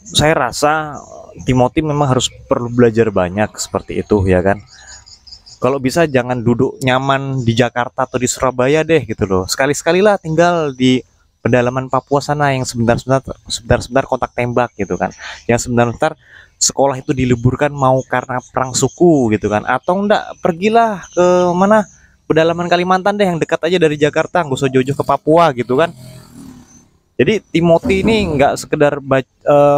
Saya rasa Timothy memang harus perlu belajar banyak seperti itu ya kan. Kalau bisa jangan duduk nyaman di Jakarta atau di Surabaya deh gitu loh. Sekali-sekali lah tinggal di pedalaman Papua sana yang sebentar-sebentar kontak tembak gitu kan. Yang sebentar-sebentar sekolah itu diliburkan mau karena perang suku gitu kan. Atau enggak pergilah ke mana pedalaman Kalimantan deh yang dekat aja dari Jakarta, nggak usah jauh-jauh ke Papua gitu kan. Jadi Timothy ini nggak sekedar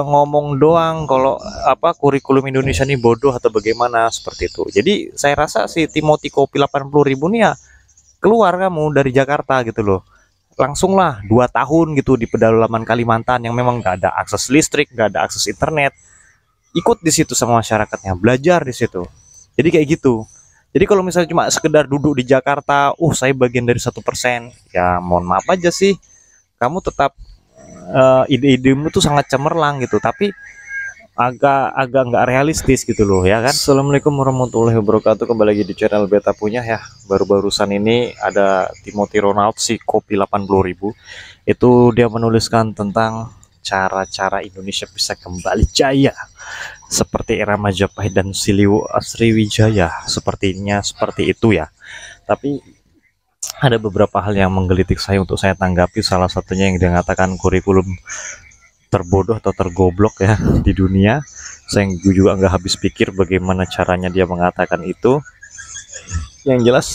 ngomong doang kalau apa kurikulum Indonesia ini bodoh atau bagaimana seperti itu. Jadi saya rasa si Timothy Kopi 80.000 nih ya keluar kamu dari Jakarta gitu loh. Langsung lah 2 tahun gitu di pedalaman Kalimantan yang memang nggak ada akses listrik, nggak ada akses internet. Ikut di situ sama masyarakatnya, belajar di situ. Jadi kayak gitu. Jadi kalau misalnya cuma sekedar duduk di Jakarta, saya bagian dari 1%, ya mohon maaf aja sih, kamu tetap ide-idemu tuh sangat cemerlang gitu, tapi agak agak nggak realistis gitu loh ya kan. Assalamualaikum warahmatullahi wabarakatuh, kembali lagi di channel Beta Punya ya. Baru-barusan ini ada Timothy Ronald si Kopi 80.000 itu dia menuliskan tentang cara-cara Indonesia bisa kembali jaya seperti era Majapahit dan Sriwijaya, sepertinya seperti itu ya. Tapi ada beberapa hal yang menggelitik saya untuk saya tanggapi. Salah satunya yang dia katakan kurikulum terbodoh atau tergoblok ya di dunia. Saya juga nggak habis pikir bagaimana caranya dia mengatakan itu. Yang jelas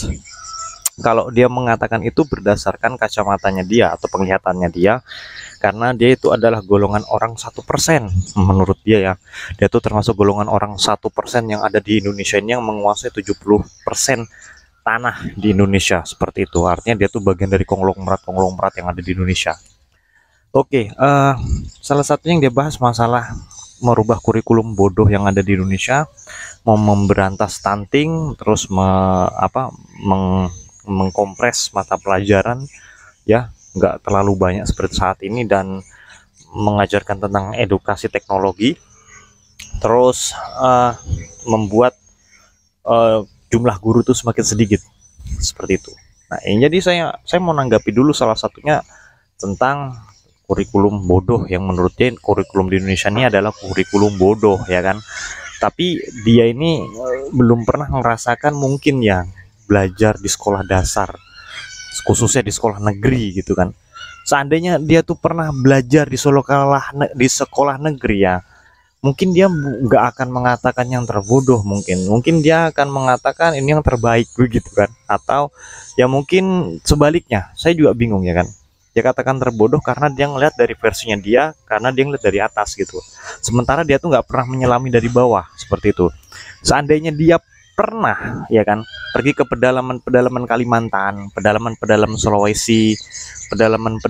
kalau dia mengatakan itu berdasarkan kacamatanya dia atau penglihatannya dia, karena dia itu adalah golongan orang 1% menurut dia ya. Dia itu termasuk golongan orang 1% yang ada di Indonesia ini yang menguasai 70% tanah di Indonesia seperti itu. Artinya dia tuh bagian dari konglomerat yang ada di Indonesia. Oke, salah satunya yang dia bahas masalah merubah kurikulum bodoh yang ada di Indonesia, mau memberantas stunting, terus mengkompres mata pelajaran, ya nggak terlalu banyak seperti saat ini, dan mengajarkan tentang edukasi teknologi, terus membuat jumlah guru itu semakin sedikit seperti itu. Nah, ini jadi saya mau nanggapi dulu salah satunya tentang kurikulum bodoh yang menurut dia kurikulum di Indonesia ini adalah kurikulum bodoh ya kan. Tapi dia ini belum pernah merasakan mungkin ya belajar di sekolah dasar, khususnya di sekolah negeri gitu kan. Seandainya dia tuh pernah belajar di sekolah negeri ya, mungkin dia nggak akan mengatakan yang terbodoh, mungkin dia akan mengatakan ini yang terbaik begitu kan. Atau ya mungkin sebaliknya, saya juga bingung ya kan. Dia katakan terbodoh karena dia ngeliat dari versinya dia, karena dia ngeliat dari atas gitu, sementara dia tuh nggak pernah menyelami dari bawah seperti itu. Seandainya dia pernah ya kan pergi ke pedalaman Kalimantan, pedalaman Sulawesi, pedalaman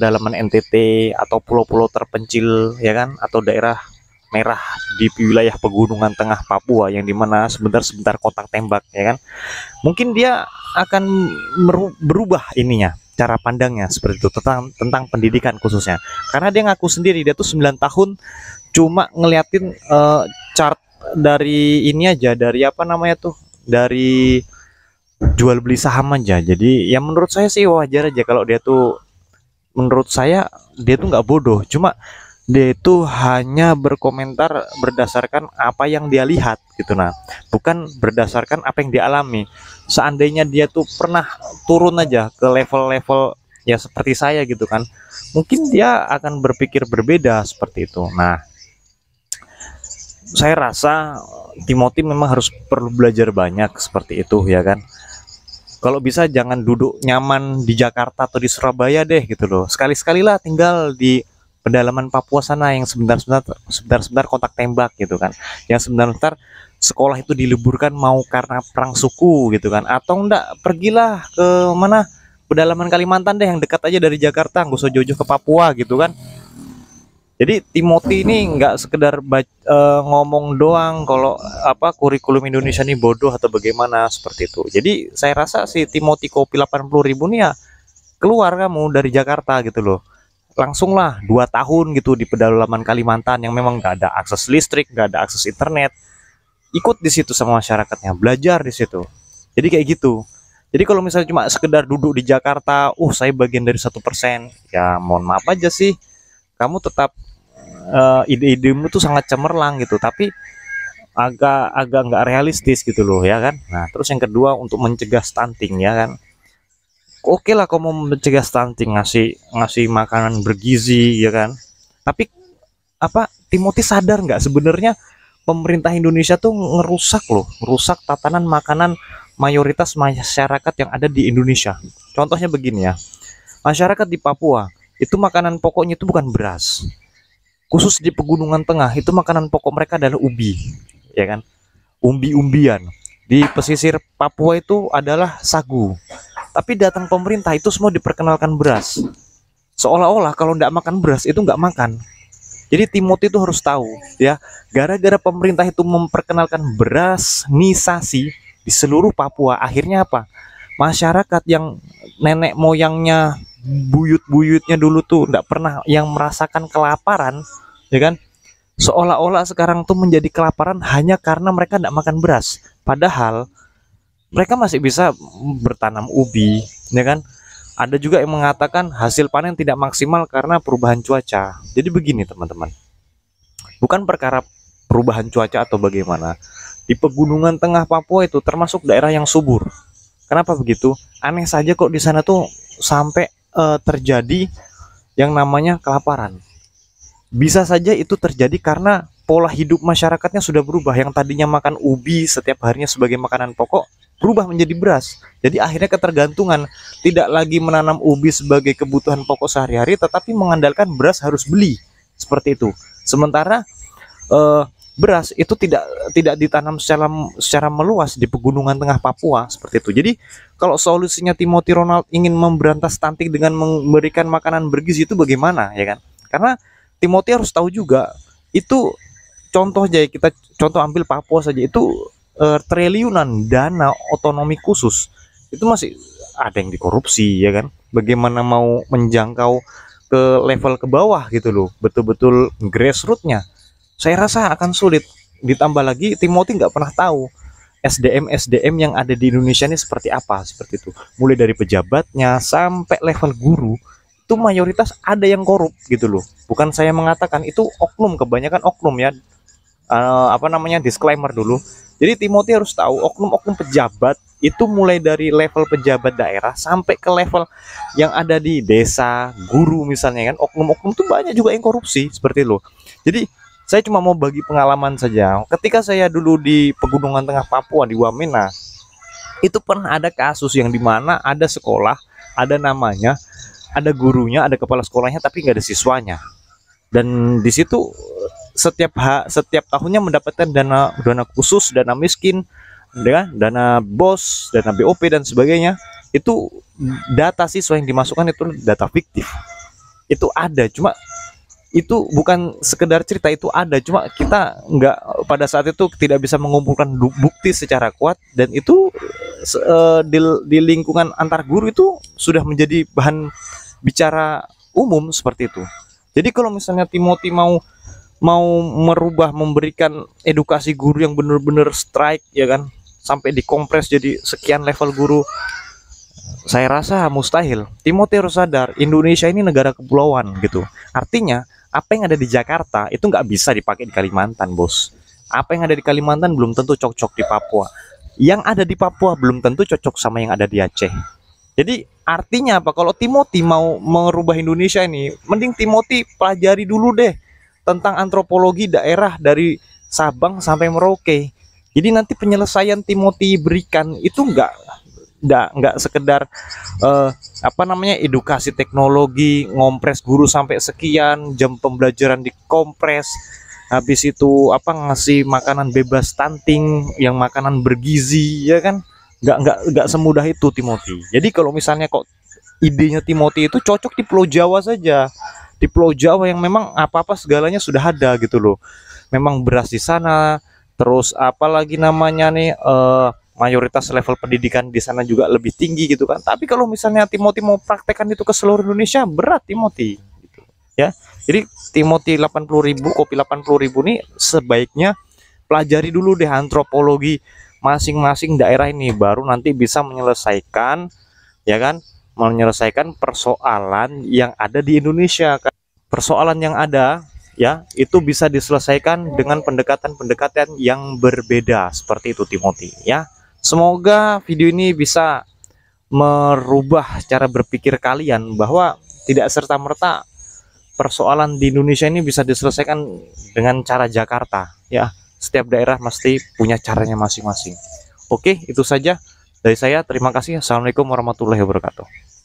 NTT, atau pulau-pulau terpencil ya kan, atau daerah merah di wilayah pegunungan tengah Papua yang dimana sebentar-sebentar kontak tembak ya kan, mungkin dia akan berubah ininya, cara pandangnya seperti itu tentang pendidikan khususnya. Karena dia ngaku sendiri dia tuh 9 tahun cuma ngeliatin chart dari ini aja, dari apa namanya tuh, dari jual beli saham aja. Jadi ya menurut saya sih wajar aja kalau dia tuh, menurut saya dia tuh nggak bodoh, cuma dia itu hanya berkomentar berdasarkan apa yang dia lihat gitu, nah bukan berdasarkan apa yang dia alami. Seandainya dia tuh pernah turun aja ke level-level ya seperti saya gitu kan, mungkin dia akan berpikir berbeda seperti itu. Nah, saya rasa Timothy memang harus perlu belajar banyak seperti itu ya kan. Kalau bisa jangan duduk nyaman di Jakarta atau di Surabaya deh gitu loh. Sekali-sekali lah tinggal di pedalaman Papua sana yang sebentar-sebentar kontak tembak gitu kan. Yang sebentar-sebentar sekolah itu diliburkan mau karena perang suku gitu kan. Atau enggak pergilah ke mana pedalaman Kalimantan deh yang dekat aja dari Jakarta, nggak usah jauh-jauh ke Papua gitu kan. Jadi Timothy ini nggak sekedar ngomong doang kalau apa kurikulum Indonesia ini bodoh atau bagaimana seperti itu. Jadi saya rasa si Timothy Kopi 80.000 nih ya keluar kamu dari Jakarta gitu loh. Langsung lah 2 tahun gitu di pedalaman Kalimantan yang memang nggak ada akses listrik, nggak ada akses internet. Ikut di situ sama masyarakatnya, belajar di situ. Jadi kayak gitu. Jadi kalau misalnya cuma sekedar duduk di Jakarta, saya bagian dari 1%, ya mohon maaf aja sih, kamu tetap ide-idemu tuh sangat cemerlang gitu, tapi agak nggak realistis gitu loh ya kan. Nah terus yang kedua untuk mencegah stunting ya kan, oke lah kalau mau mencegah stunting, ngasih ngasih makanan bergizi ya kan, tapi apa Timothy sadar nggak sebenarnya pemerintah Indonesia tuh ngerusak loh, ngerusak tatanan makanan mayoritas masyarakat yang ada di Indonesia. Contohnya begini ya, masyarakat di Papua itu makanan pokoknya itu bukan beras, khusus di pegunungan tengah itu makanan pokok mereka adalah ubi ya kan, umbi-umbian. Di pesisir Papua itu adalah sagu, tapi datang pemerintah itu semua diperkenalkan beras, seolah-olah kalau nggak makan beras itu nggak makan. Jadi Timothy itu harus tahu ya, gara-gara pemerintah itu memperkenalkan beras nisasi di seluruh Papua, akhirnya apa? Masyarakat yang nenek moyangnya buyut-buyutnya dulu tuh nggak pernah yang merasakan kelaparan, ya kan? Seolah-olah sekarang tuh menjadi kelaparan hanya karena mereka nggak makan beras. Padahal mereka masih bisa bertanam ubi, ya kan? Ada juga yang mengatakan hasil panen tidak maksimal karena perubahan cuaca. Jadi begini teman-teman, bukan perkara perubahan cuaca atau bagaimana. Di pegunungan tengah Papua itu termasuk daerah yang subur. Kenapa begitu? Aneh saja kok di sana tuh sampai terjadi yang namanya kelaparan. Bisa saja itu terjadi karena pola hidup masyarakatnya sudah berubah. Yang tadinya makan ubi setiap harinya sebagai makanan pokok, berubah menjadi beras. Jadi akhirnya ketergantungan, tidak lagi menanam ubi sebagai kebutuhan pokok sehari-hari, tetapi mengandalkan beras harus beli seperti itu. Sementara beras itu tidak ditanam secara meluas di pegunungan tengah Papua seperti itu. Jadi kalau solusinya Timothy Ronald ingin memberantas stunting dengan memberikan makanan bergizi itu bagaimana ya kan? Karena Timothy harus tahu juga itu, contoh aja kita contoh ambil Papua saja itu triliunan dana otonomi khusus itu masih ada yang dikorupsi ya kan. Bagaimana mau menjangkau ke level ke bawah gitu loh, betul-betul grassrootsnya, saya rasa akan sulit. Ditambah lagi Timothy nggak pernah tahu SDM yang ada di Indonesia ini seperti apa, seperti itu. Mulai dari pejabatnya sampai level guru itu mayoritas ada yang korup gitu loh. Bukan saya mengatakan itu oknum, kebanyakan oknum ya. Disclaimer dulu. Jadi Timothy harus tahu oknum-oknum pejabat itu mulai dari level pejabat daerah sampai ke level yang ada di desa, guru misalnya kan, oknum-oknum tuh banyak juga yang korupsi seperti itu. Jadi saya cuma mau bagi pengalaman saja. Ketika saya dulu di pegunungan tengah Papua di Wamena, itu pernah ada kasus yang dimana ada sekolah, ada namanya, ada gurunya, ada kepala sekolahnya, tapi nggak ada siswanya. Dan di situ setiap tahunnya mendapatkan dana khusus, dana miskin, dana BOS, dana BOP dan sebagainya. Itu data siswa yang dimasukkan itu data fiktif. Itu ada, cuma itu bukan sekedar cerita, itu ada, cuma kita nggak, pada saat itu tidak bisa mengumpulkan bukti secara kuat, dan itu di lingkungan antar guru itu sudah menjadi bahan bicara umum seperti itu. Jadi kalau misalnya Timothy mau merubah, memberikan edukasi guru yang benar-benar strike ya kan, sampai dikompres jadi sekian level guru, saya rasa mustahil. Timothy harus sadar Indonesia ini negara kepulauan gitu. Artinya apa yang ada di Jakarta itu nggak bisa dipakai di Kalimantan, bos. Apa yang ada di Kalimantan belum tentu cocok di Papua. Yang ada di Papua belum tentu cocok sama yang ada di Aceh. Jadi artinya apa? Kalau Timothy mau merubah Indonesia ini, mending Timothy pelajari dulu deh tentang antropologi daerah dari Sabang sampai Merauke. Jadi nanti penyelesaian Timothy berikan itu nggak sekedar edukasi teknologi, ngompres guru sampai sekian jam pembelajaran dikompres, habis itu ngasih makanan bebas stunting yang makanan bergizi ya kan. Nggak semudah itu Timothy. Jadi kalau misalnya kok idenya Timothy itu cocok di Pulau Jawa saja, di Pulau Jawa yang memang apa-apa segalanya sudah ada gitu loh, memang beras di sana, terus apalagi namanya nih mayoritas level pendidikan di sana juga lebih tinggi gitu kan. Tapi kalau misalnya Timothy mau praktekkan itu ke seluruh Indonesia, berat Timothy gitu ya. Jadi Timothy 80.000, kopi 80.000 nih sebaiknya pelajari dulu deh antropologi masing-masing daerah ini, baru nanti bisa menyelesaikan ya kan, menyelesaikan persoalan yang ada di Indonesia. Persoalan yang ada ya itu bisa diselesaikan dengan pendekatan-pendekatan yang berbeda seperti itu Timothy ya. Semoga video ini bisa merubah cara berpikir kalian bahwa tidak serta-merta persoalan di Indonesia ini bisa diselesaikan dengan cara Jakarta ya. Setiap daerah mesti punya caranya masing-masing. Oke, itu saja dari saya. Terima kasih. Assalamualaikum warahmatullahi wabarakatuh.